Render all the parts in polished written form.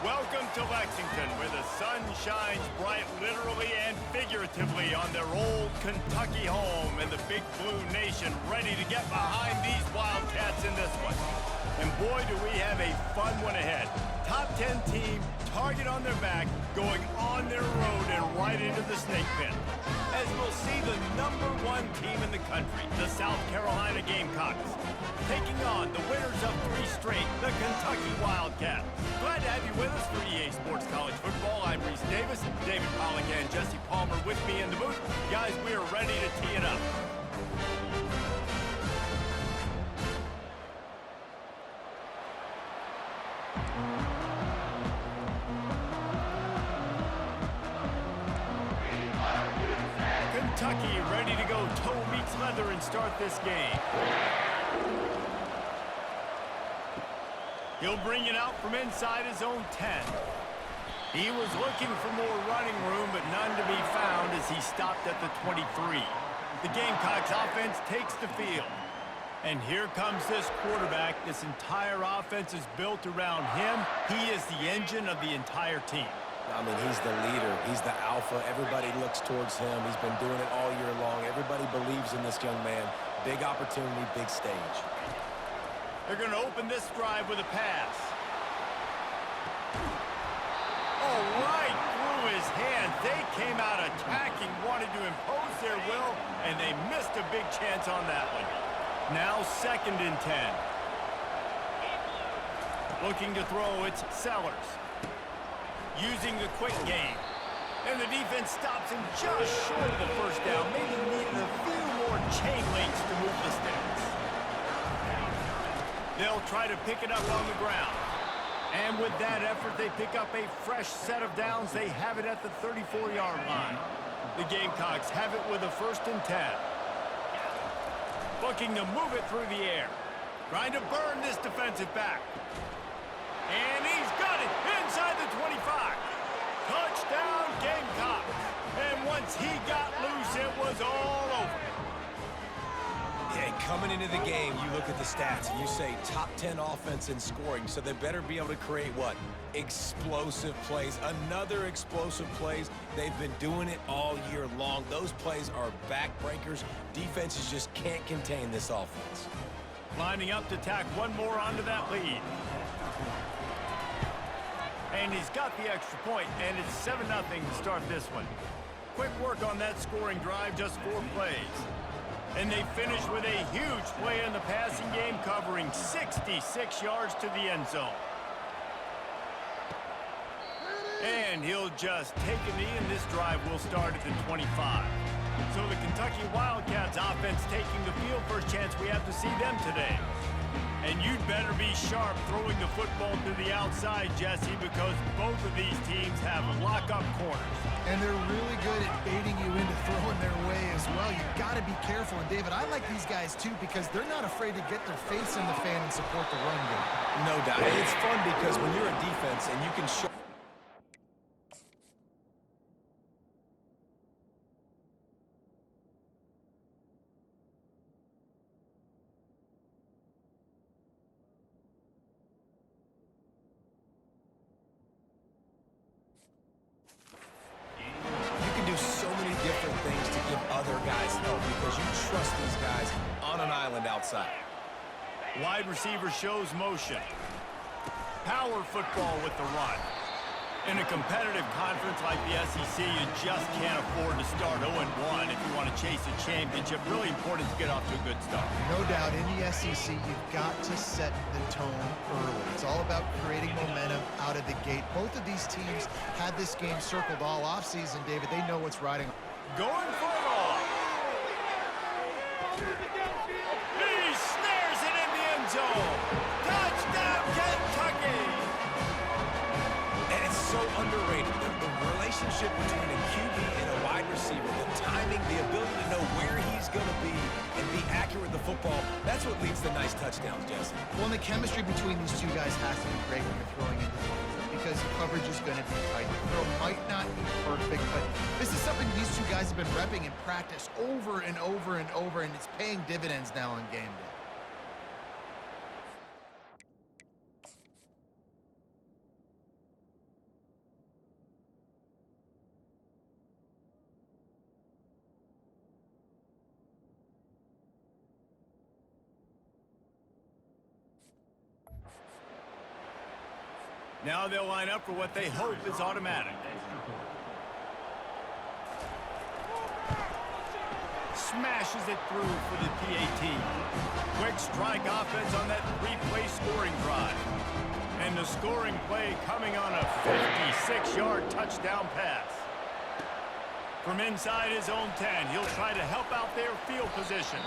Welcome to Lexington, where the sun shines bright literally and figuratively on their old Kentucky home, and the Big Blue Nation ready to get behind these Wildcats in this one. And boy, do we have a fun one ahead. Top 10 team, target on their back, going on their road and right into the snake pit. As we'll see the #1 team in the country, the South Carolina Gamecocks, taking on the winners of 3 straight, the Kentucky Wildcats. Glad to have you with us for EA Sports College Football. I'm Reese Davis, David Pollack and Jesse Palmer with me in the booth. Guys, we are ready to tee it up. Kentucky ready to go toe meets leather and start this game. He'll bring it out from inside his own 10. He was looking for more running room, but none to be found as he stopped at the 23. The Gamecocks offense takes the field. And here comes this quarterback. This entire offense is built around him. He is the engine of the entire team. I mean, he's the leader. He's the alpha. Everybody looks towards him. He's been doing it all year long. Everybody believes in this young man. Big opportunity, big stage. They're going to open this drive with a pass. Oh, right through his hand. They came out attacking, wanted to impose their will, and they missed a big chance on that one. Now 2nd and 10. Looking to throw, it's Sellers. Using the quick game. And the defense stops him just short of the first down. Maybe needed a few more chain links to move the sticks. They'll try to pick it up on the ground. And with that effort, they pick up a fresh set of downs. They have it at the 34-yard line. The Gamecocks have it with a 1st and 10. Looking to move it through the air. Trying to burn this defensive back. And he's got it inside the 25. Touchdown, Gamecocks. And once he got loose, it was all over. Yeah, coming into the game, you look at the stats and you say top 10 offense in scoring, so they better be able to create what? Explosive plays. Another explosive plays. They've been doing it all year long. Those plays are backbreakers. Defenses just can't contain this offense. Lining up to tack one more onto that lead. And he's got the extra point, and it's 7-0 to start this one. Quick work on that scoring drive, just 4 plays. And they finish with a huge play in the passing game, covering 66 yards to the end zone. And he'll just take a knee, and this drive will start at the 25. So the Kentucky Wildcats offense taking the field. First chance we have to see them today. And you'd better be sharp throwing the football to the outside, Jesse, because both of these teams have lock-up corners. And they're really good at baiting you into throwing their way as well. You've got to be careful. And, David, I like these guys, too, because they're not afraid to get their face in the fan and support the run game. No doubt. It's fun because when you're a defense and you can show outside. Wide receiver shows motion. Power football with the run. In a competitive conference like the SEC, you just can't afford to start 0-1 if you want to chase a championship. Really important to get off to a good start. No doubt, in the SEC, you've got to set the tone early. It's all about creating momentum out of the gate. Both of these teams had this game circled all offseason, David. They know what's riding. Going for it all. He snares it in the end zone. Touchdown, Kentucky! And it's so underrated. The relationship between a QB and a wide receiver, the timing, the ability to know where he's going to be and be accurate with the football, that's what leads to nice touchdowns, Jesse. Well, and the chemistry between these two guys has to be great when you're throwing into the field because coverage is going to be tight. The throw might not be perfect, but this is something these two guys have been repping in practice over and over and over, and it's paying dividends now on game day. Now they'll line up for what they hope is automatic. Smashes it through for the PAT. Quick strike offense on that three-play scoring drive. And the scoring play coming on a 56-yard touchdown pass. From inside his own 10, he'll try to help out their field position.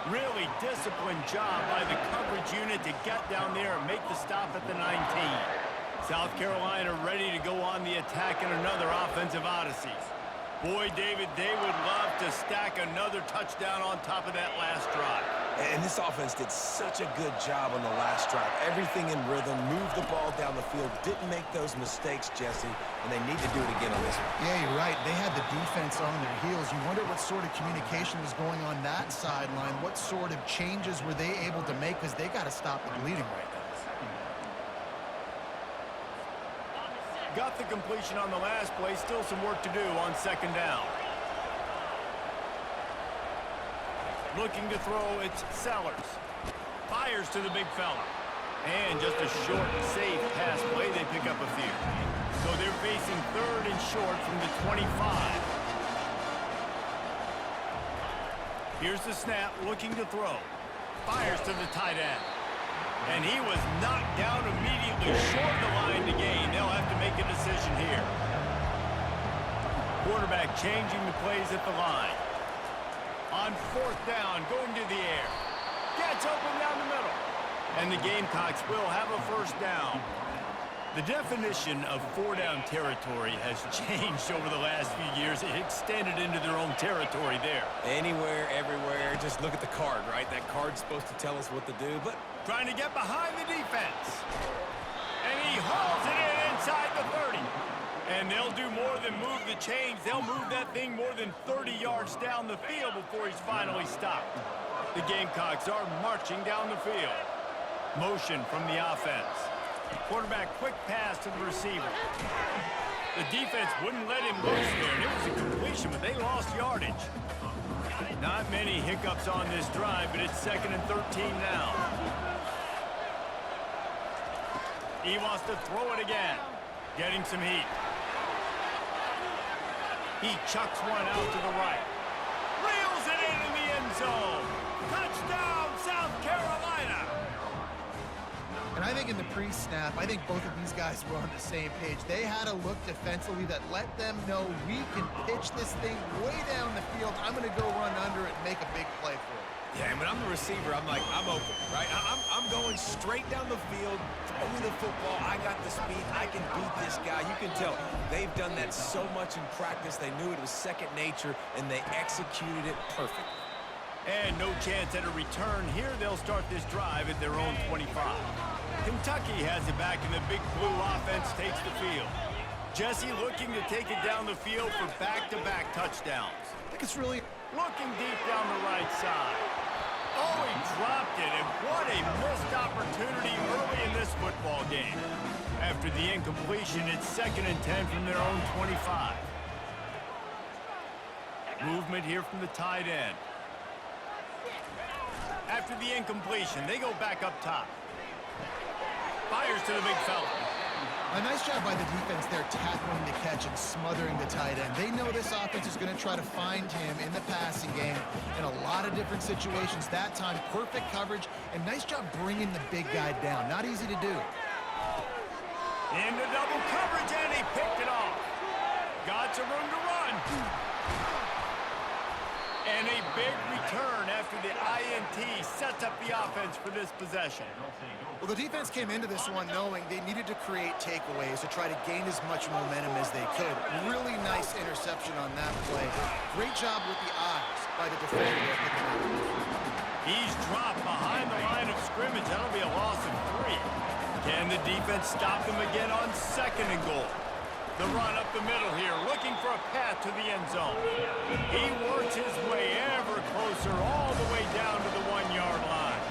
Really disciplined job by the coverage unit to get down there and make the stop at the 19. South Carolina ready to go on the attack in another offensive odyssey. Boy, David, they would love to stack another touchdown on top of that last drive. And this offense did such a good job on the last drive. Everything in rhythm, moved the ball down the field, didn't make those mistakes, Jesse, and they need to do it again on this one. Yeah, you're right. They had the defense on their heels. You wonder what sort of communication was going on that sideline. What sort of changes were they able to make, because they got to stop the bleeding right now. Got the completion on the last play. Still some work to do on second down. Looking to throw, it's Sellers. Fires to the big fella. And just a short, safe pass play. They pick up a few. So they're facing third and short from the 25. Here's the snap, looking to throw. Fires to the tight end. And he was knocked down immediately short of the line to gain. They'll have to make a decision here. Quarterback changing the plays at the line. On fourth down, going to the air. Gets open down the middle. And the Gamecocks will have a first down. The definition of four-down territory has changed over the last few years. It extended into their own territory there. Anywhere, everywhere, just look at the card, right? That card's supposed to tell us what to do, but trying to get behind the defense. And he hauls it in inside the 30. And they'll do more than move the chains. They'll move that thing more than 30 yards down the field before he's finally stopped. The Gamecocks are marching down the field. Motion from the offense. Quarterback quick pass to the receiver. The defense wouldn't let him loose there, and it was a completion, but they lost yardage. Not many hiccups on this drive, but it's second and 13 now. He wants to throw it again. Getting some heat. He chucks one out to the right. Reels it into the end zone. Touchdown, South Carolina. And I think in the pre-snap, I think both of these guys were on the same page. They had a look defensively that let them know we can pitch this thing way down the field. I'm going to go run under it and make a big play for it. yeah, when I'm the receiver, I'm like, I'm open, right? I'm going straight down the field, throw me the football. I got the speed. I can beat this guy. You can tell they've done that so much in practice. They knew it was second nature, and they executed it perfectly. And no chance at a return here. They'll start this drive at their own 25. Kentucky has it back, and the big blue offense takes the field. Jesse looking to take it down the field for back-to-back touchdowns. I think it's really Looking deep down the right side. Oh, he dropped it, and what a missed opportunity early in this football game. After the incompletion, it's second and 10 from their own 25. Movement here from the tight end. After the incompletion, they go back up top. Fires to the big fella. a nice job by the defense there tackling the catch and smothering the tight end. They know this offense is going to try to find him in the passing game in a lot of different situations. That time, perfect coverage, and nice job bringing the big guy down. Not easy to do. Into double coverage, and he picked it off. Got some room to run. And a big return after the INT sets up the offense for this possession. Well, the defense came into this one knowing they needed to create takeaways to try to gain as much momentum as they could. Really nice interception on that play. Great job with the eyes by the defender there picking up. He's dropped behind the line of scrimmage. That'll be a loss of 3. Can the defense stop them again on second and goal? The run up the middle here, looking for a path to the end zone. He works his way ever closer, all the way down to the 1-yard line.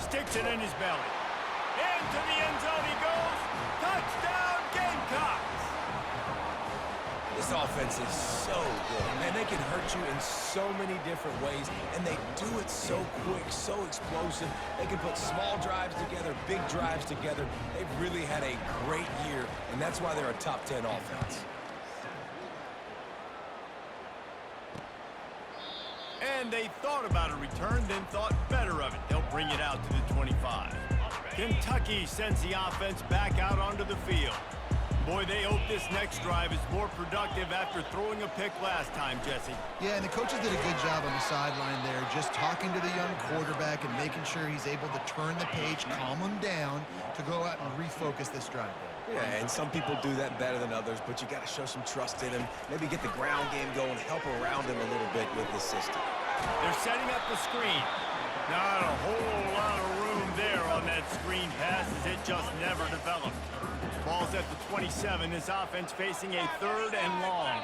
Sticks it in his belly. Into the end zone he goes. Touchdown, Gamecocks! This This offense is so good, and they can hurt you in so many different ways, and they do it so quick, so explosive. They can put small drives together, big drives together. They've really had a great year, and that's why they're a top 10 offense. And they thought about a return, then thought better of it. They'll bring it out to the 25. Kentucky sends the offense back out onto the field. Boy, they hope this next drive is more productive after throwing a pick last time, Jesse. Yeah, and the coaches did a good job on the sideline there, just talking to the young quarterback and making sure he's able to turn the page, calm him down to go out and refocus this drive. Yeah, and some people do that better than others, but you got to show some trust in him. Maybe get the ground game going, help around him a little bit with the system. They're setting up the screen. Not a whole lot of room there on that screen pass as it just never developed. Ball's at the 27. This offense facing a 3rd and long.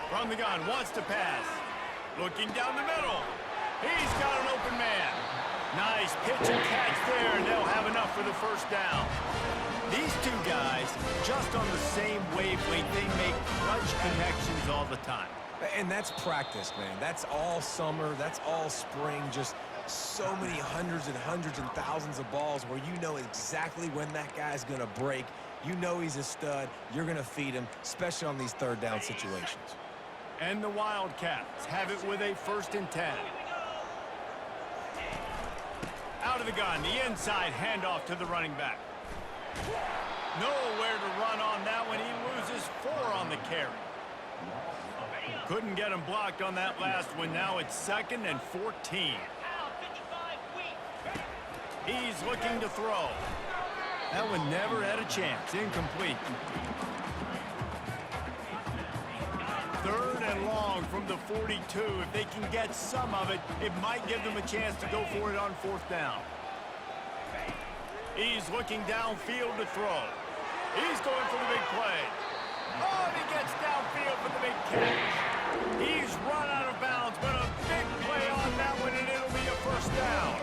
From the gun, wants to pass. Looking down the middle. He's got an open man. Nice pitch and catch there, and they'll have enough for the first down. These two guys, just on the same wavelength, they make clutch connections all the time. And that's practice, man. That's all summer. That's all spring. Just so many hundreds and thousands of balls where you know exactly when that guy's going to break. You know he's a stud. You're going to feed him, especially on these 3rd down situations. And the Wildcats have it with a 1st and 10. Out of the gun, the inside handoff to the running back. Nowhere to run on that one. He loses 4 on the carry. Couldn't get him blocked on that last one. Now it's 2nd and 14. He's looking to throw. That one never had a chance. Incomplete. 3rd and long from the 42. If they can get some of it, it might give them a chance to go for it on 4th down. He's looking downfield to throw. He's going for the big play. Oh, and he gets downfield for the big catch. He's run out of bounds, but a big play on that one, and it'll be a 1st down.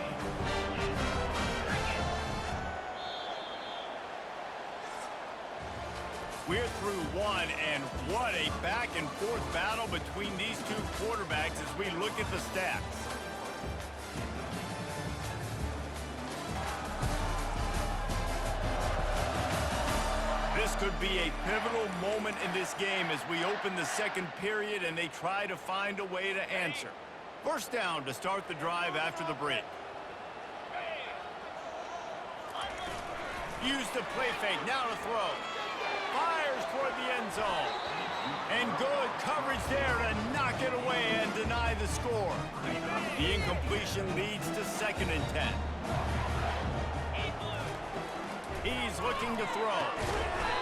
We're through 1, and what a back-and-forth battle between these two quarterbacks as we look at the stats. This could be a pivotal moment in this game as we open the 2nd period and they try to find a way to answer. 1st down to start the drive after the break. Use the play fake, now to throw. Fires toward the end zone. And good coverage there to knock it away and deny the score. The incompletion leads to 2nd and 10. He's looking to throw.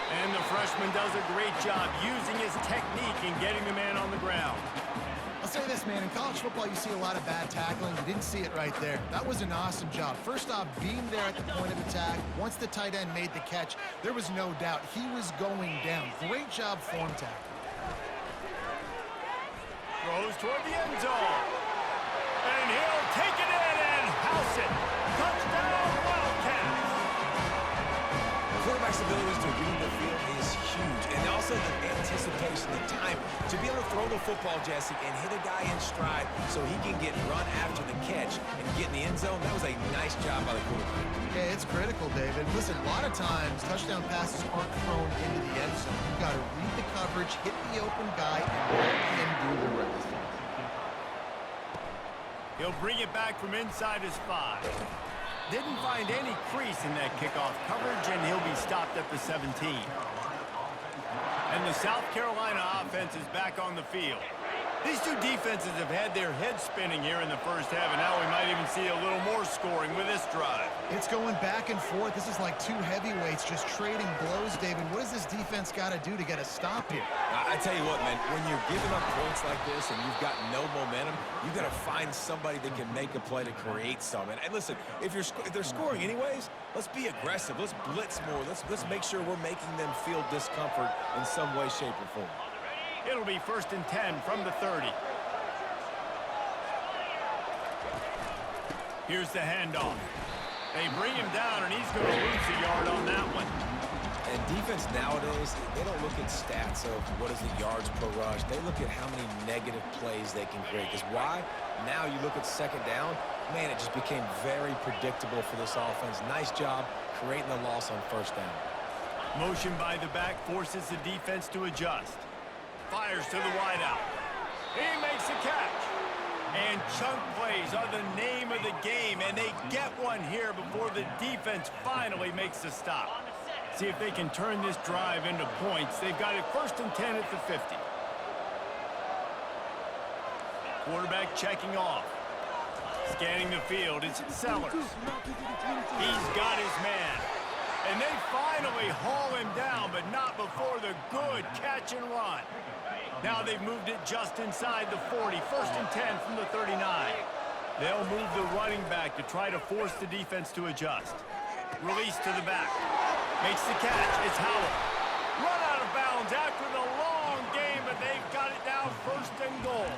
And the freshman does a great job using his technique and getting the man on the ground. I'll say this, man. In college football, you see a lot of bad tackling. You didn't see it right there. That was an awesome job. First off, being there at the point of attack. Once the tight end made the catch, there was no doubt he was going down. Great job form tackle. Throws toward the end zone. And he'll take it in and house it. Touchdown, Wildcats. Quarterback's abilities to read the field is huge. And also the anticipation, the time to be able to throw the football, Jesse, and hit a guy in stride so he can get run after the catch and get in the end zone. That was a nice job by the quarterback. Yeah, it's critical, David. Listen, a lot of times touchdown passes aren't thrown into the end zone. You've got to read the coverage, hit the open guy, and let him do the rest. He'll bring it back from inside his 5. Didn't find any crease in that kickoff coverage, and he'll be stopped at the 17. And the South Carolina offense is back on the field. These two defenses have had their heads spinning here in the 1st half, and now we might even see a little more scoring with this drive. It's going back and forth. This is like 2 heavyweights just trading blows, David. What does this defense got to do to get a stop here? I tell you what, man, when you're giving up points like this and you've got no momentum, you got to find somebody that can make a play to create some. And listen, if they're scoring anyways, let's be aggressive. Let's blitz more. Let's make sure we're making them feel discomfort in some way, shape, or form. It'll be 1st and 10 from the 30. Here's the handoff. They bring him down, and he's going to lose a yard on that one. And defense nowadays, they don't look at stats of what is the yards per rush. They look at how many negative plays they can create. Because why? Now you look at second down, man, it just became very predictable for this offense. Nice job creating the loss on first down. Motion by the back forces the defense to adjust. Fires to the wideout. He makes the catch. And chunk plays are the name of the game, and they get one here before the defense finally makes the stop. See if they can turn this drive into points. They've got it 1st and 10 at the 50. Quarterback checking off. Scanning the field, it's Sellers. He's got his man. And they finally haul him down, but not before the good catch and run. Now they've moved it just inside the 40. 1st and 10 from the 39. They'll move the running back to try to force the defense to adjust. Release to the back. Makes the catch. It's Howell. Run out of bounds after the long game, but they've got it now 1st and goal.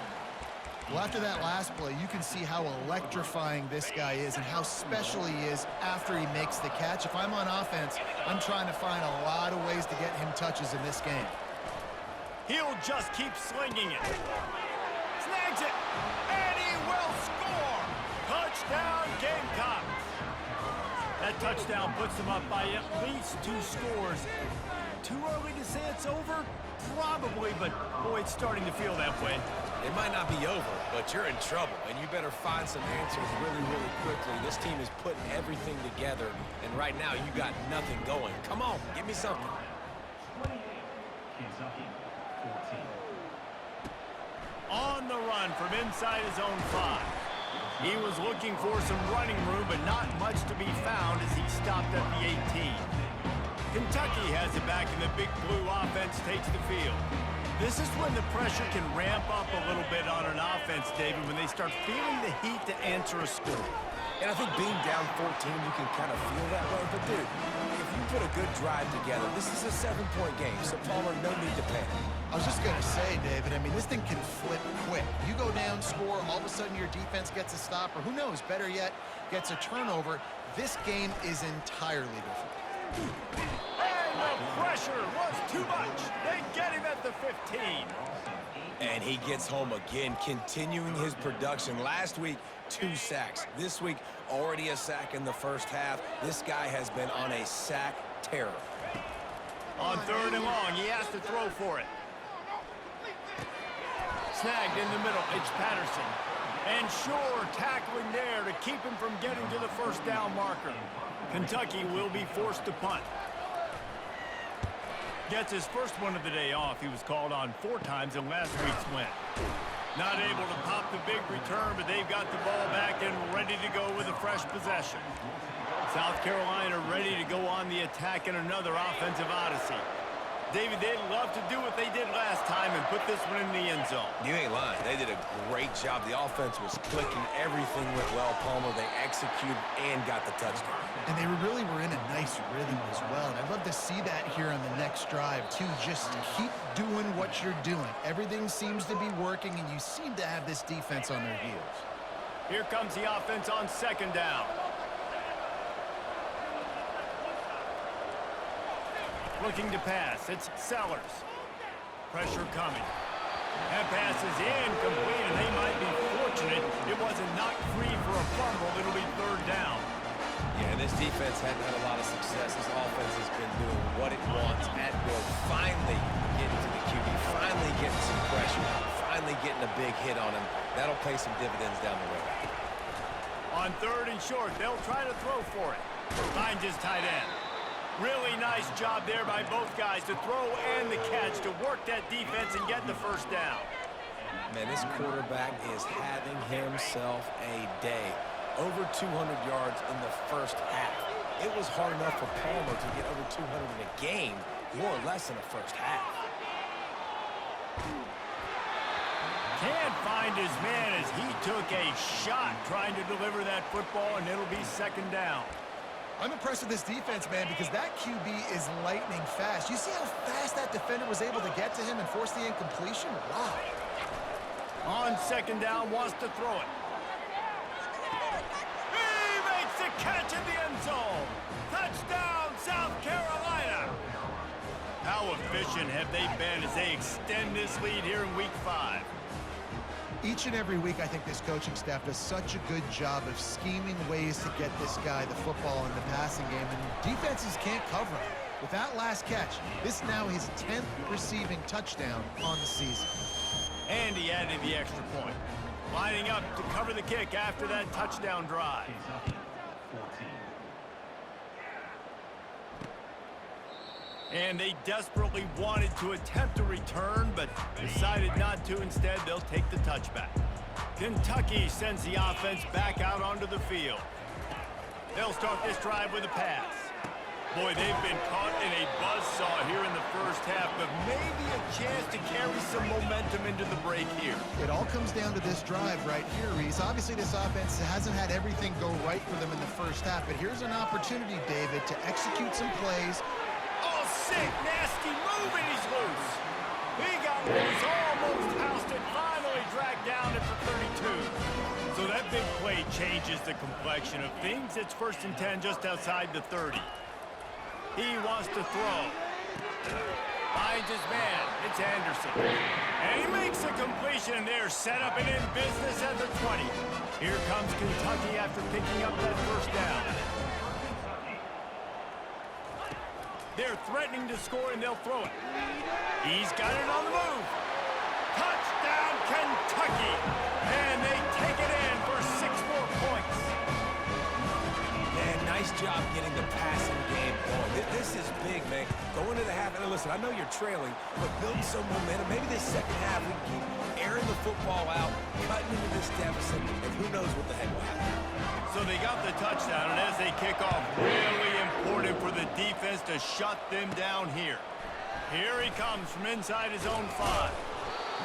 Well, after that last play, you can see how electrifying this guy is and how special he is after he makes the catch. If I'm on offense, I'm trying to find a lot of ways to get him touches in this game. He'll just keep slinging it. Snags it, and he will score. Touchdown, Gamecocks. That touchdown puts them up by at least 2 scores. Too early to say it's over? Probably, but boy, it's starting to feel that way. It might not be over, but you're in trouble, and you better find some answers really, really quickly. This team is putting everything together, and right now you got nothing going. Come on, give me something. On the run from inside his own 5. He was looking for some running room, but not much to be found as he stopped at the 18. Kentucky has it back, and the Big Blue offense takes the field. This is when the pressure can ramp up a little bit on an offense, David, when they start feeling the heat to answer a score. And I think being down 14, you can kind of feel that way. But, dude, if you put a good drive together, this is a 7-point game, so Palmer, no need to panic. I was just going to say, David, I mean, this thing can flip quick. You go down, score, all of a sudden your defense gets a stop, or who knows, better yet, gets a turnover. This game is entirely different. And the pressure was too much. They get him at the 15. And he gets home again, continuing his production. Last week, 2 sacks. This week, already a sack in the first half. This guy has been on a sack terror. On 3rd and long, he has to throw for it. Snagged in the middle, it's Patterson. And Shore tackling there to keep him from getting to the 1st down marker. Kentucky will be forced to punt. Gets his first one of the day off. He was called on 4 times in last week's win. Not able to pop the big return, but they've got the ball back and ready to go with a fresh possession. South Carolina ready to go on the attack in another offensive odyssey. David, they'd love to do what they did last time and put this one in the end zone. You ain't lying. They did a great job. The offense was clicking. Everything went well, Palmer. They executed and got the touchdown. And they really were in a nice rhythm as well. And I'd love to see that here on the next drive, too. Just keep doing what you're doing. Everything seems to be working, and you seem to have this defense on their heels. Here comes the offense on 2nd down. Looking to pass, it's Sellers. Pressure coming. That pass is incomplete, and they might be fortunate it wasn't knocked free for a fumble. It'll be 3rd down. Yeah, and this defense hadn't had a lot of success. This offense has been doing what it wants at will. Finally getting to the QB, finally getting some pressure, finally getting a big hit on him. That'll pay some dividends down the road. On 3rd and short, they'll try to throw for it. Finds his tight end. Really nice job there by both guys to throw and the catch to work that defense and get the 1st down. Man, this quarterback is having himself a day. Over 200 yards in the first half. It was hard enough for Palmer to get over 200 in a game, more or less in the first half. Can't find his man as he took a shot trying to deliver that football, and it'll be 2nd down. I'm impressed with this defense, man, because that QB is lightning fast. You see how fast that defender was able to get to him and force the incompletion? Wow. On 2nd down, wants to throw it. He makes the catch in the end zone. Touchdown, South Carolina. How efficient have they been as they extend this lead here in Week 5? Each and every week, I think this coaching staff does such a good job of scheming ways to get this guy the football in the passing game, and defenses can't cover him. With that last catch, this now his 10th receiving touchdown on the season. And he added the extra point, lining up to cover the kick after that touchdown drive. And they desperately wanted to attempt a return, but decided not to. Instead, they'll take the touchback. Kentucky sends the offense back out onto the field. They'll start this drive with a pass. Boy, they've been caught in a buzzsaw here in the first half, but maybe a chance to carry some momentum into the break here. It all comes down to this drive right here, Reese. Obviously, this offense hasn't had everything go right for them in the first half, but here's an opportunity, David, to execute some plays. Oh, sick, nasty move, and he's loose. He got loose, almost housed it, finally dragged down at the 32. So that big play changes the complexion of things. It's 1st and 10 just outside the 30. He wants to throw. Finds his man. It's Anderson. And he makes a completion there. Set up and in business at the 20. Here comes Kentucky after picking up that first down. They're threatening to score, and they'll throw it. He's got it on the move. Touchdown, Kentucky. And they take it in for 6 more points. Man, nice job getting the passing game going. This is big, man. Going to the half, and listen, I know you're trailing, but building some momentum. Maybe this second half we keep airing the football out, cutting into this deficit, and who knows what the heck will happen. So they got the touchdown, and as they kick off, really important for the defense to shut them down here. Here he comes from inside his own 5.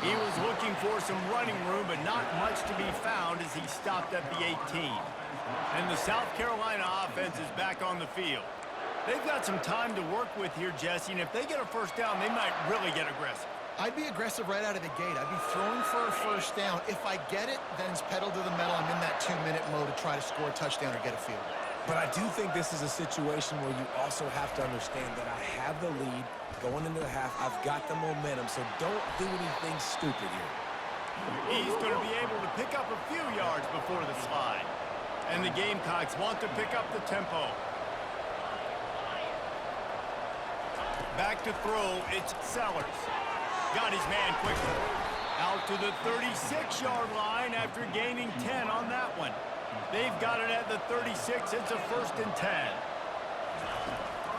He was looking for some running room, but not much to be found as he stopped at the 18. And the South Carolina offense is back on the field. They've got some time to work with here, Jesse, and if they get a first down, they might really get aggressive. I'd be aggressive right out of the gate. I'd be throwing for a first down. If I get it, then it's pedal to the metal. I'm in that 2-minute mode to try to score a touchdown or get a field goal. But I do think this is a situation where you also have to understand that I have the lead going into the half. I've got the momentum, so don't do anything stupid here. He's going to be able to pick up a few yards before the slide. And the Gamecocks want to pick up the tempo. Back to throw, it's Sellers. Got his man quickly. Out to the 36-yard line after gaining 10 on that one. They've got it at the 36. It's a 1st and 10.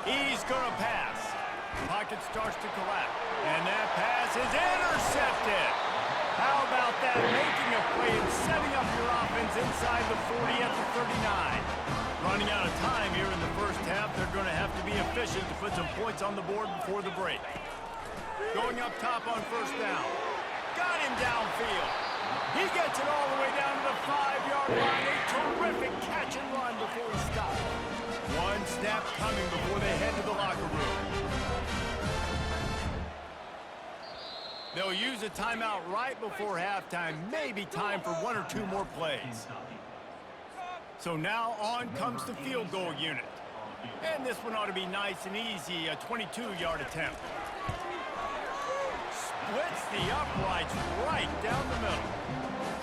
He's going to pass. Pocket starts to collapse. And that pass is intercepted. How about that? Making a play and setting up your offense inside the 40 at the 39. Running out of time here in the first half. They're going to have to be efficient to put some points on the board before the break. Going up top on first down. Got him downfield. He gets it all the way down to the 5-yard line. A terrific catch and run before he stopped. One snap coming before they head to the locker room. They'll use a timeout right before halftime. Maybe time for 1 or 2 more plays. So now on comes the field goal unit. And this one ought to be nice and easy, a 22-yard attempt. Splits the uprights right down the middle.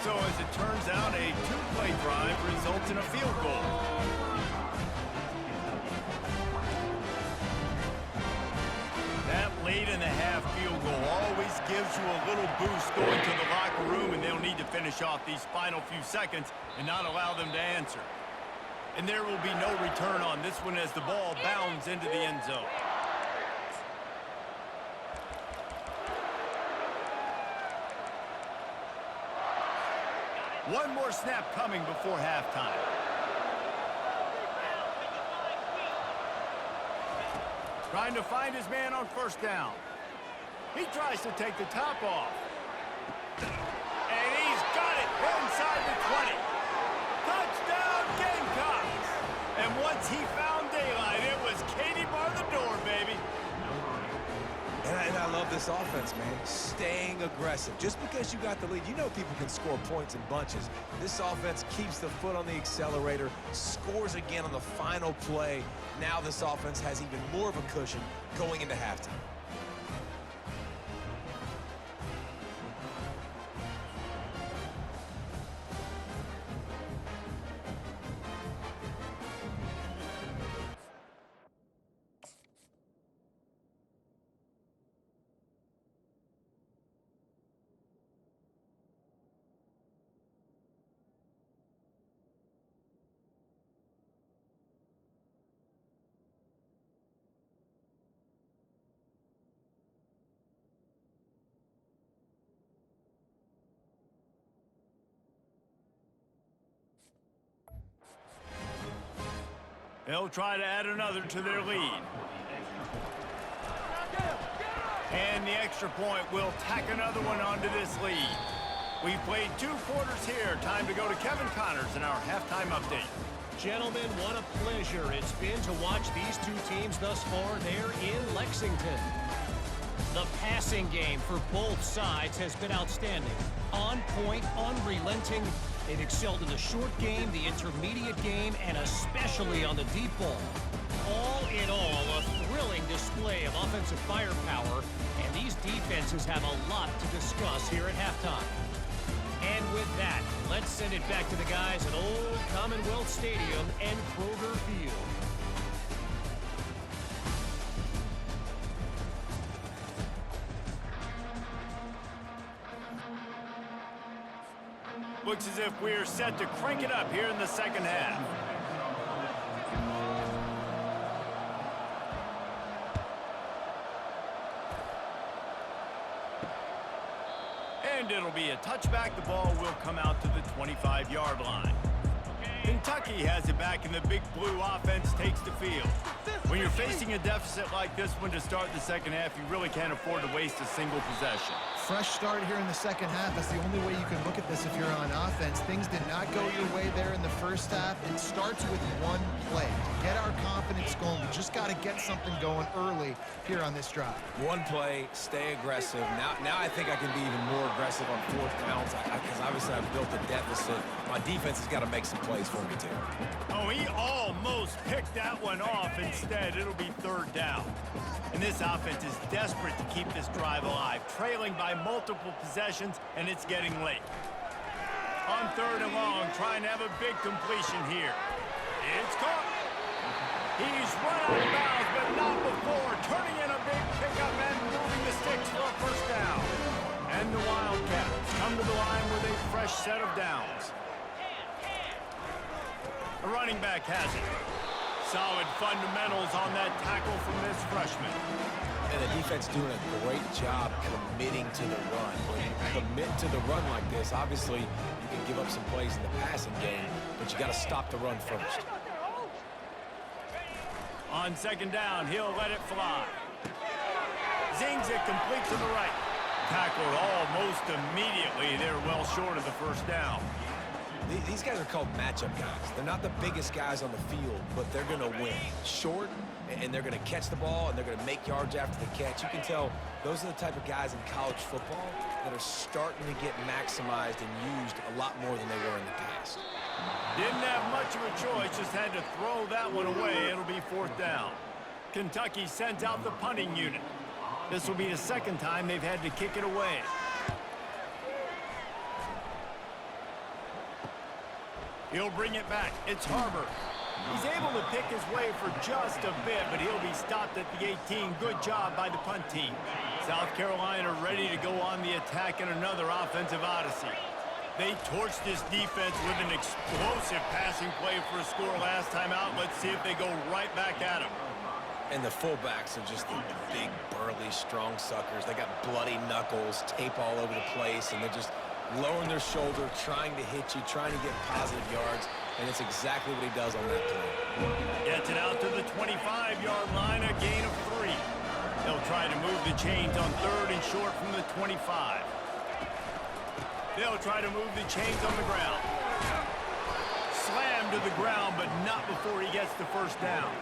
So as it turns out, a 2-play drive results in a field goal. That late in the half field goal always gives you a little boost going to the locker room, and they'll need to finish off these final few seconds and not allow them to answer. And there will be no return on this one as the ball bounds into the end zone. One more snap coming before halftime. Trying to find his man on first down. He tries to take the top off. And he's got it inside the 20. Touchdown, Gamecocks! And once he found daylight, it was Katie bar the door, baby. And I love this offense, man. Staying aggressive. Just because you got the lead, you know people can score points in bunches. This offense keeps the foot on the accelerator, scores again on the final play. Now this offense has even more of a cushion going into halftime. They'll try to add another to their lead. And the extra point will tack another one onto this lead. We've played 2 quarters here. Time to go to Kevin Connors in our halftime update. Gentlemen, what a pleasure it's been to watch these 2 teams thus far there in Lexington. The passing game for both sides has been outstanding. On point, unrelenting. They've excelled in the short game, the intermediate game, and especially on the deep ball. All in all, a thrilling display of offensive firepower, and these defenses have a lot to discuss here at halftime. And with that, let's send it back to the guys at Old Commonwealth Stadium and Kroger Field. Looks as if we're set to crank it up here in the second half. And it'll be a touchback. The ball will come out to the 25-yard line. Kentucky has it back, and the Big Blue offense takes the field. When you're facing a deficit like this one to start the second half, you really can't afford to waste a single possession. Fresh start here in the second half. That's the only way you can look at this if you're on offense. Things did not go your way there in the first half. It starts with one play. To get our confidence going, we just got to get something going early here on this drive. One play, stay aggressive. Now I think I can be even more aggressive on 4th downs because obviously I've built a deficit. My defense has got to make some plays for me, too. Oh, he almost picked that one off. Instead, it'll be 3rd down. And this offense is desperate to keep this drive alive, trailing by multiple possessions, and it's getting late. On 3rd and long, trying to have a big completion here. It's caught. He's run out of bounds, but not before. Turning in a big pickup and moving the sticks for a 1st down. And the Wildcats come to the line with a fresh set of downs. The running back has it. Solid fundamentals on that tackle from this freshman. And the defense doing a great job committing to the run. When you commit to the run like this, obviously you can give up some plays in the passing game, but you got to stop the run first. On 2nd down, he'll let it fly. Zings it complete to the right. Tackled almost immediately. They're well short of the 1st down. These guys are called matchup guys. They're not the biggest guys on the field, but they're going to win. Short, and they're going to catch the ball, and they're going to make yards after the catch. You can tell those are the type of guys in college football that are starting to get maximized and used a lot more than they were in the past. Didn't have much of a choice, just had to throw that one away. It'll be 4th down. Kentucky sends out the punting unit. This will be the 2nd time they've had to kick it away. He'll bring it back. It's Harbor. He's able to pick his way for just a bit, but he'll be stopped at the 18. Good job by the punt team. South Carolina ready to go on the attack in another offensive odyssey. They torched this defense with an explosive passing play for a score last time out. Let's see if they go right back at him. And the fullbacks are just the big, burly, strong suckers. They got bloody knuckles, tape all over the place, and they're just lowering their shoulder, trying to hit you, trying to get positive yards, and it's exactly what he does on that play. Gets it out to the 25-yard line, a gain of 3. They'll try to move the chains on 3rd and short from the 25. They'll try to move the chains on the ground. Slammed to the ground, but not before he gets the 1st down.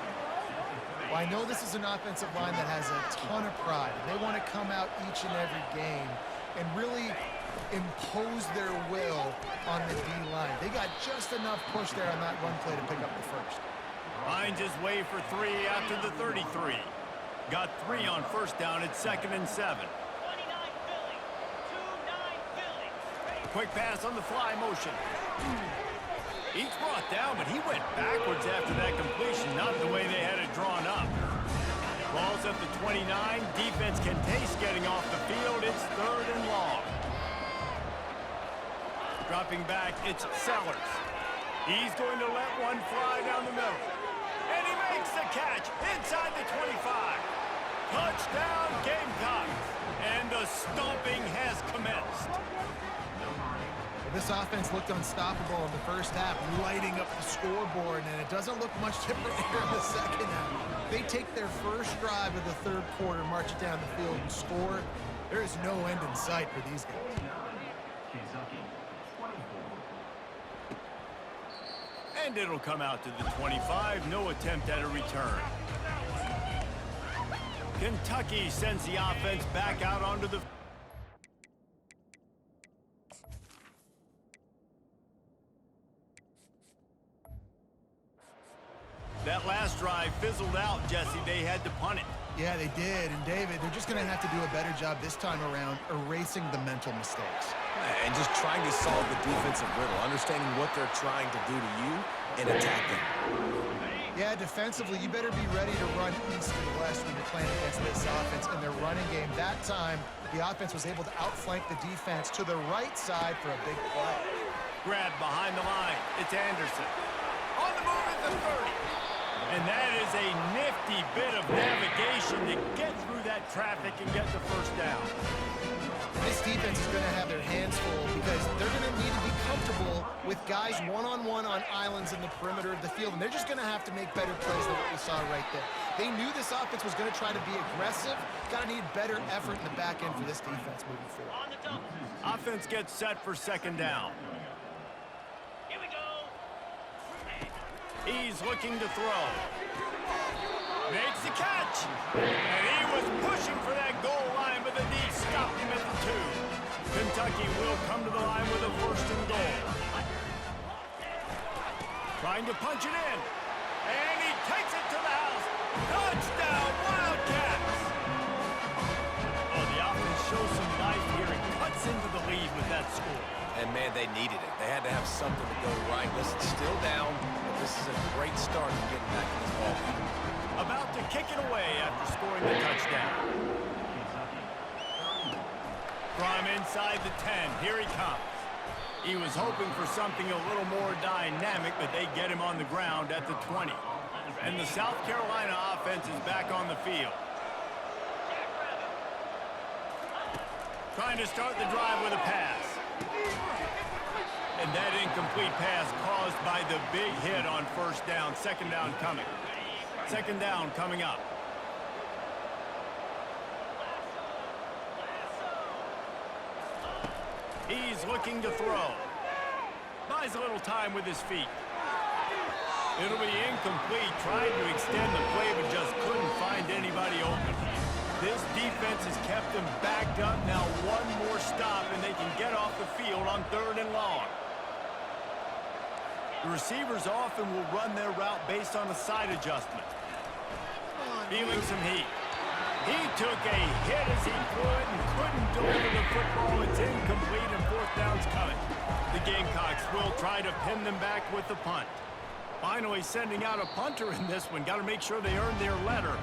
Well, I know this is an offensive line that has a ton of pride. They want to come out each and every game and really impose their will on the D-line. They got just enough push there on that run play to pick up the 1st. Finds his way for 3 after the 33. Got 3 on 1st down at 2nd and 7. Quick pass on the fly motion. He's brought down, but he went backwards after that completion, not the way they had it drawn up. Ball's at the 29. Defense can taste getting off the field. It's 3rd and long. Dropping back, it's Sellers. He's going to let one fly down the middle. And he makes the catch inside the 25. Touchdown, Gamecocks. And the stomping has commenced. This offense looked unstoppable in the first half, lighting up the scoreboard, and it doesn't look much different here in the second half. They take their first drive of the third quarter, march it down the field, and score. There is no end in sight for these guys. And it'll come out to the 25. No attempt at a return. Kentucky sends the offense back out onto the... That last drive fizzled out, Jesse. They had to punt it. Yeah, they did. And, David, they're just going to have to do a better job this time around erasing the mental mistakes. And just trying to solve the defensive riddle, understanding what they're trying to do to you and attacking. Yeah, defensively, you better be ready to run east and west when you're playing against this offense in their running game. That time, the offense was able to outflank the defense to the right side for a big play. Grab behind the line. It's Anderson. On the move at the 30. And that is a nifty bit of navigation to get through that traffic and get the first down. This defense is going to have their hands full because they're going to need to be comfortable with guys one-on-one on islands in the perimeter of the field, and they're just going to have to make better plays than what we saw right there. They knew this offense was going to try to be aggressive. Got to need better effort in the back end for this defense moving forward. Offense gets set for second down. He's looking to throw. Makes the catch. And he was pushing for that goal line, but the D stopped him at the 2. Kentucky will come to the line with a first and goal. Trying to punch it in. And he takes it to the house. Touchdown, Wildcats! Oh, the offense shows some life here and cuts into the lead with that score. And, man, they needed it. They had to have something to go right. Listen, still down, but this is a great start to getting back in this ball game. About to kick it away after scoring the touchdown. From inside the 10, here he comes. He was hoping for something a little more dynamic, but they get him on the ground at the 20. And the South Carolina offense is back on the field. Trying to start the drive with a pass. And that incomplete pass caused by the big hit on first down. Second down coming. Second down coming up. He's looking to throw. Buys a little time with his feet. It'll be incomplete. Tried to extend the play, but just couldn't find anybody open. This defense has kept them backed up. Now one more stop, and they can get off the field on 3rd and long. The receivers often will run their route based on a side adjustment. Feeling some heat. He took a hit as he threw it and couldn't deliver the football. It's incomplete, and 4th down's coming. The Gamecocks will try to pin them back with the punt. Finally sending out a punter in this one. Got to make sure they earn their letter.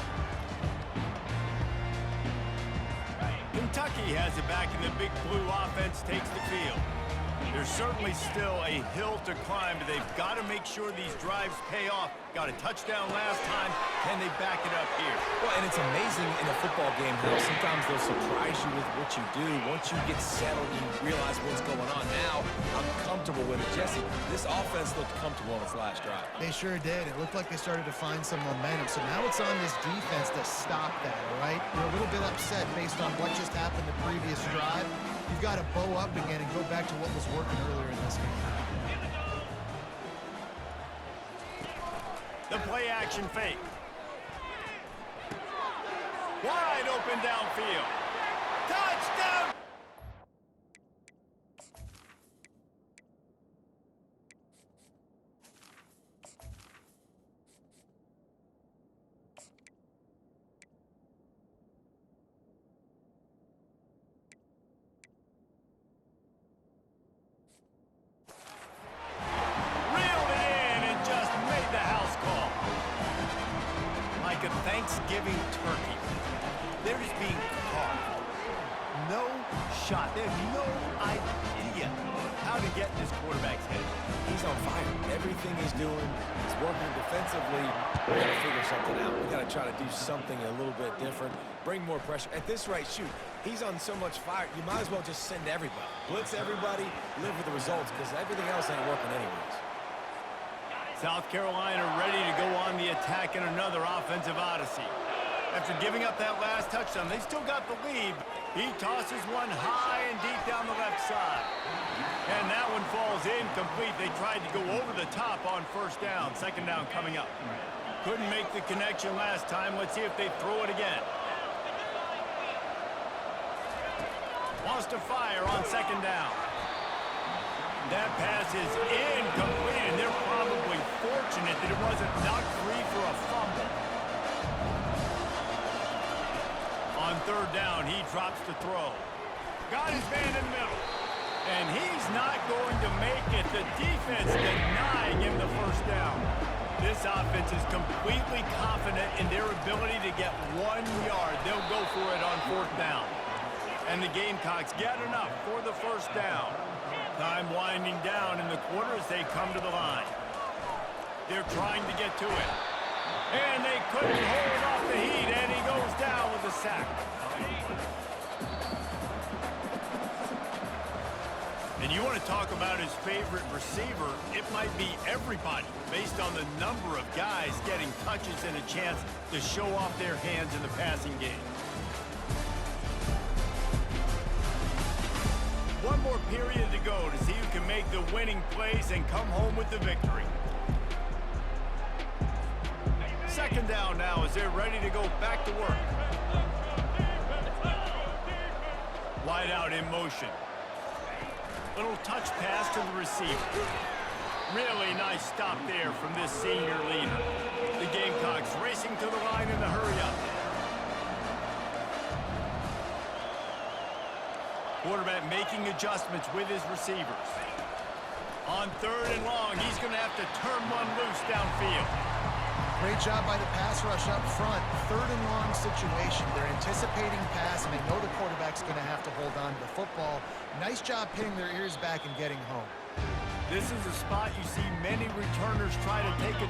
Kentucky has it back, and the Big Blue offense takes the field. There's certainly still a hill to climb, but they've got to make sure these drives pay off. Got a touchdown last time. Can they back it up here? Well, and it's amazing in a football game how sometimes they'll surprise you with what you do. Once you get settled, you realize what's going on. Now, I'm comfortable with it. Jesse, this offense looked comfortable on its last drive. They sure did. It looked like they started to find some momentum. So now it's on this defense to stop that, all right? You're a little bit upset based on what just happened the previous drive. You've got to bow up again and go back to what was working earlier in this game. The play action fake. Wide open downfield. Touchdown! Thanksgiving turkey. They're just being caught. No shot. They have no idea how to get in this quarterback's head. He's on fire. Everything he's doing is working defensively. We got to figure something out. We got to try to do something a little bit different. Bring more pressure. At this rate, shoot, He's on so much fire, you might as well just send everybody. Blitz everybody, live with the results, because everything else ain't working anyways. South Carolina ready to go on the attack in another offensive odyssey. After giving up that last touchdown, they still got the lead. He tosses one high and deep down the left side. And that one falls incomplete. They tried to go over the top on first down. Second down coming up. Couldn't make the connection last time. Let's see if they throw it again. Wants to fire on second down. That pass is incomplete, and they're probably fortunate that it wasn't knocked free for a fumble. On third down, he drops the throw. Got his man in the middle. And he's not going to make it. The defense denying him the first down. This offense is completely confident in their ability to get 1 yard. They'll go for it on fourth down. And the Gamecocks get enough for the first down. Time winding down in the quarter as they come to the line. They're trying to get to it. And they couldn't hold off the heat, and he goes down with a sack. And you want to talk about his favorite receiver, it might be everybody, based on the number of guys getting touches and a chance to show off their hands in the passing game. One more period to go to see who can make the winning plays and come home with the victory. Second down now as they're ready to go back to work. Wide out in motion. Little touch pass to the receiver. Really nice stop there from this senior leader. The Gamecocks racing to the line in the hurry-up. Quarterback making adjustments with his receivers. On third and long, he's going to have to turn one loose downfield. Great job by the pass rush up front. Third and long situation. They're anticipating pass, and they know the quarterback's going to have to hold on to the football. Nice job pinning their ears back and getting home. This is a spot you see many returners try to take a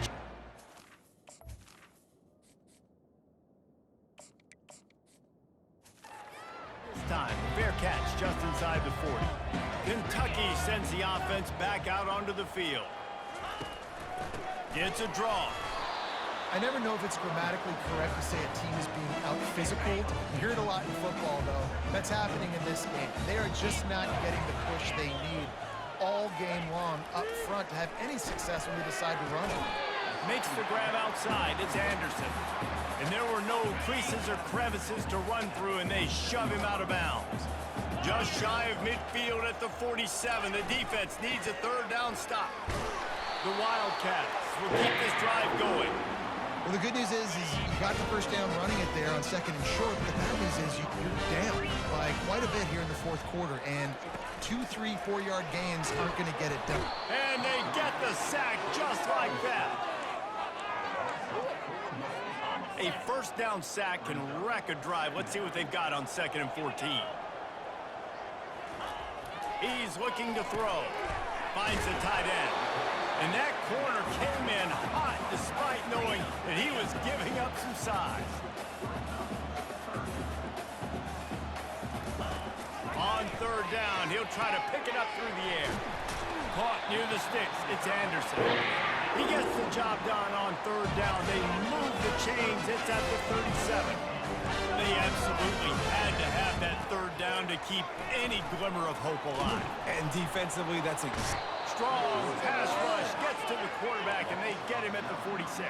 time. Fair catch just inside the 40. Kentucky sends the offense back out onto the field. It's a draw. I never know if it's grammatically correct to say a team is being out-physical. You hear it a lot in football, though. That's happening in this game. They are just not getting the push they need all game long up front to have any success when they decide to run it. Makes the grab outside. It's Anderson. And there were no creases or crevices to run through, and they shove him out of bounds. Just shy of midfield at the 47. The defense needs a third down stop. The Wildcats will keep this drive going. Well, the good news is you got the first down running it there on second and short. But the bad news is you're down by quite a bit here in the fourth quarter. And 2, 3, 4-yard gains aren't going to get it done. And they get the sack just like that. A first down sack can wreck a drive. Let's see what they've got on second and 14. He's looking to throw. Finds the tight end. And that corner came in hot despite knowing that he was giving up some size. On third down, he'll try to pick it up through the air. Caught near the sticks. It's Anderson. He gets the job done on third down. They move the chains. It's at the 37. They absolutely had to have that third down to keep any glimmer of hope alive. And defensively, that's strong pass rush gets to the quarterback, and they get him at the 46.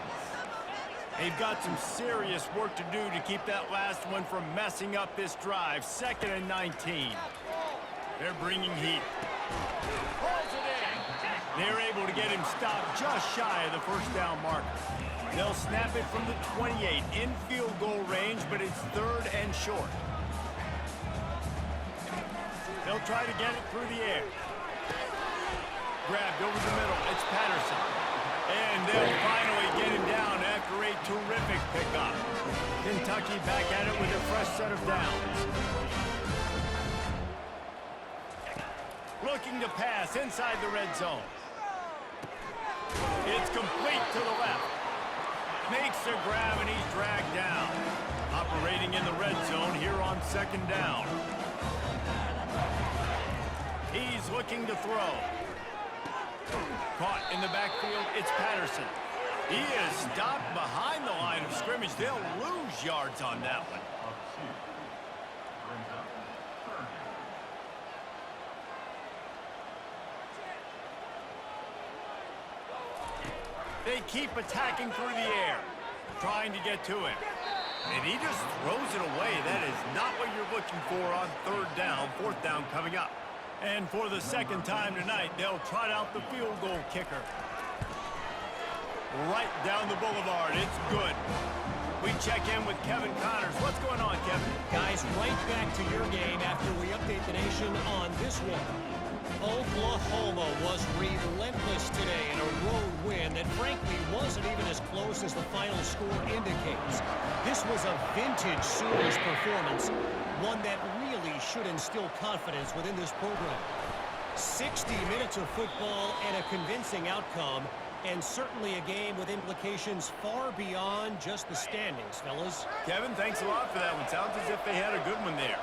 They've got some serious work to do to keep that last one from messing up this drive. Second and 19. They're bringing heat. Pulls it in. They're able to get him stopped just shy of the first down marker. They'll snap it from the 28 in field goal range, but it's third and short. They'll try to get it through the air. Grabbed over the middle. It's Patterson. And they'll finally get him down after a terrific pickup. Kentucky back at it with a fresh set of downs. Looking to pass inside the red zone. It's complete to the left. Makes the grab, and he's dragged down. Operating in the red zone here on second down. He's looking to throw. Caught in the backfield, it's Patterson. He is stopped behind the line of scrimmage. They'll lose yards on that one. They keep attacking through the air, trying to get to him. And he just throws it away. That is not what you're looking for on third down. Fourth down coming up. And for the second time tonight, they'll trot out the field goal kicker. Right down the boulevard. It's good. We check in with Kevin Connors. What's going on, Kevin? Guys, right back to your game after we update the nation on this one. Oklahoma was relentless today in a road win that frankly wasn't even as close as the final score indicates. This was a vintage Sooners performance, one that really should instill confidence within this program. 60 minutes of football and a convincing outcome, and certainly a game with implications far beyond just the standings, fellas. Kevin, thanks a lot for that one. Sounds as if they had a good one there.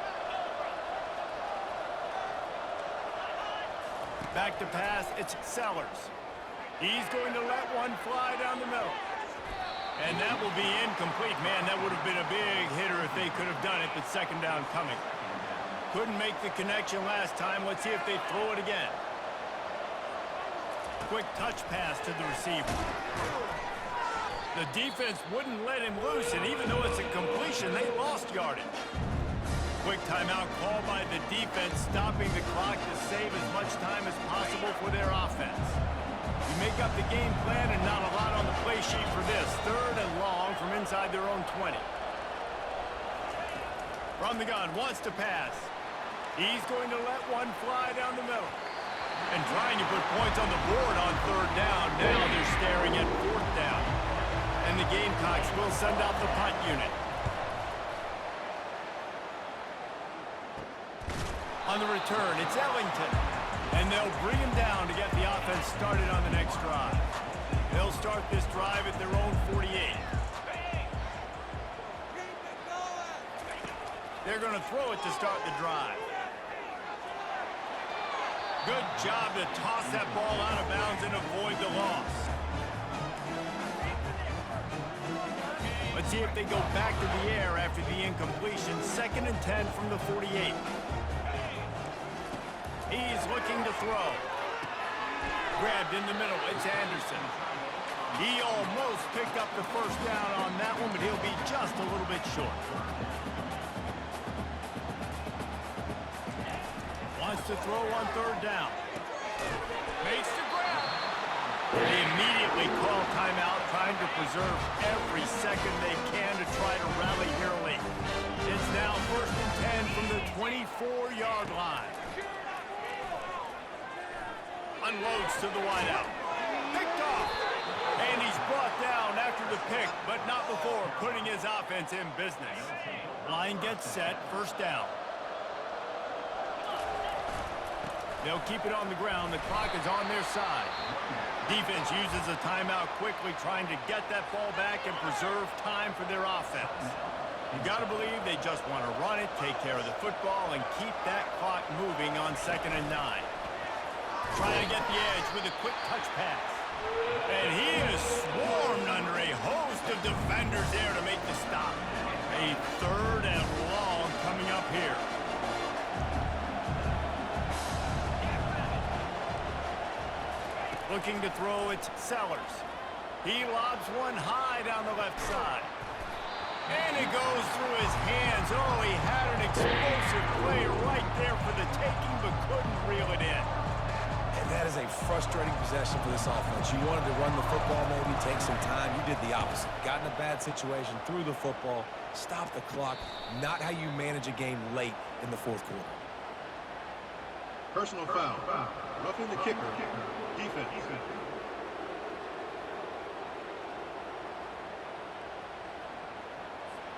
Back to pass, it's Sellers. He's going to let one fly down the middle. And that will be incomplete. Man, that would have been a big hitter if they could have done it, but second down coming. Couldn't make the connection last time. Let's see if they throw it again. Quick touch pass to the receiver. The defense wouldn't let him loose, and even though it's a completion, they lost yardage. Quick timeout called by the defense, stopping the clock to save as much time as possible for their offense. You make up the game plan and not a lot on the play sheet for this. Third and long from inside their own 20. From the gun, wants to pass. He's going to let one fly down the middle. And trying to put points on the board on third down. Now they're staring at fourth down. And the Gamecocks will send out the punt unit. On the return, it's Ellington. And they'll bring him down to get the offense started on the next drive. They'll start this drive at their own 48. They're going to throw it to start the drive. Good job to toss that ball out of bounds and avoid the loss. Let's see if they go back to the air after the incompletion. 2nd and 10 from the 48. He's looking to throw. Grabbed in the middle. It's Anderson. He almost picked up the first down on that one, but he'll be just a little bit short. Wants to throw on third down. Makes the grab. They immediately call timeout, trying to preserve every second they can to try to rally here late. It's now 1st and 10 from the 24-yard line. Unloads to the wideout. Picked off. And he's brought down after the pick, but not before putting his offense in business. Line gets set, first down. They'll keep it on the ground. The clock is on their side. Defense uses a timeout quickly, trying to get that ball back and preserve time for their offense. You got to believe they just want to run it, take care of the football, and keep that clock moving on 2nd and 9. Trying to get the edge with a quick touch pass. And he is swarmed under a host of defenders there to make the stop. A 3rd and long coming up here. Looking to throw, it's Sellers. He lobs one high down the left side. And it goes through his hands. Oh, he had an explosive play right there for the taking, but couldn't reel it in. And that is a frustrating possession for this offense. You wanted to run the football, maybe take some time. You did the opposite. Got in a bad situation, threw the football, stopped the clock. Not how you manage a game late in the 4th quarter. Personal foul. Roughing the kicker. Defense.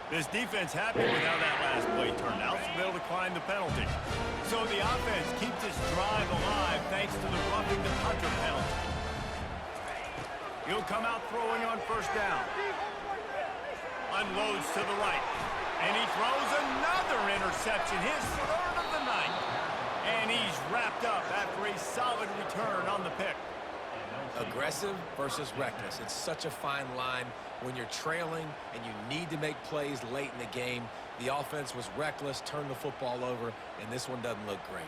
This defense happy with how that last play turned out, so they'll decline the penalty. So the offense keeps its drive alive thanks to the roughing the punter penalty. He'll come out throwing on first down. unloads to the right. And he throws another interception, his third of the night. And he's wrapped up after a solid return on the pick. Aggressive versus reckless. It's such a fine line when you're trailing and you need to make plays late in the game. The offense was reckless, turned the football over, and this one doesn't look great.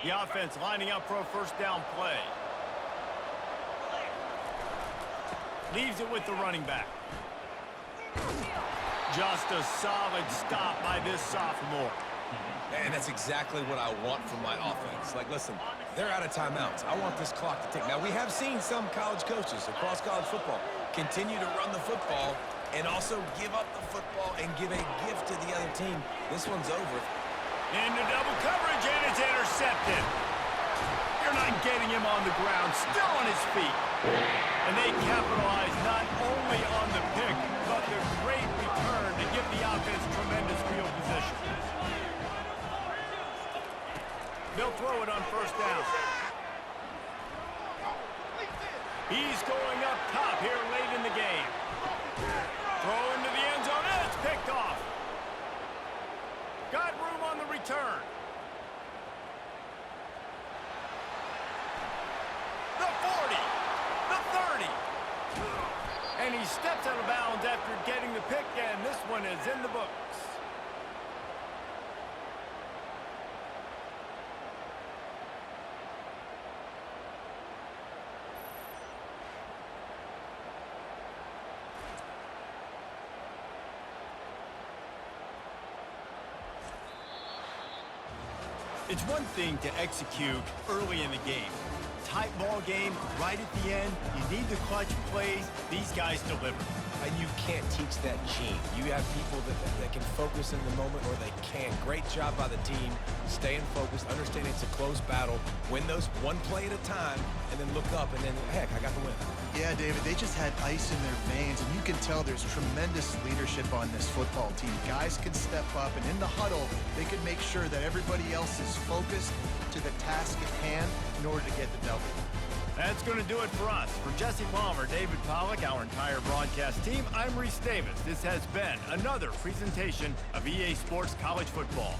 The offense lining up for a first down play. Leaves it with the running back. Just a solid stop by this sophomore. And that's exactly what I want from my offense. Like, listen, they're out of timeouts. I want this clock to tick. Now, we have seen some college coaches across college football continue to run the football and also give up the football and give a gift to the other team. This one's over. Into double coverage, and it's intercepted. You're not getting him on the ground, still on his feet. And they capitalize not only on the pick, but the great return to give the offense tremendous field position. They'll throw it on first down. He's going up top here late in the game. Throw into the end zone, and it's picked off. Got room on the return. The 40, the 30. And he steps out of bounds after getting the pick, and this one is in the books. It's one thing to execute early in the game. Tight ball game, right at the end, you need the clutch plays. These guys deliver. And you can't teach that gene. You have people that can focus in the moment or they can't. Great job by the team, staying focused, understanding it's a close battle, win those one play at a time, and then look up, and then, heck, I got the win. Yeah, David, they just had ice in their veins, and you can tell there's tremendous leadership on this football team. Guys can step up, and in the huddle, they can make sure that everybody else is focused to the task at hand in order to get the W. That's going to do it for us. For Jesse Palmer, David Pollack, our entire broadcast team, I'm Reese Davis. This has been another presentation of EA Sports College Football.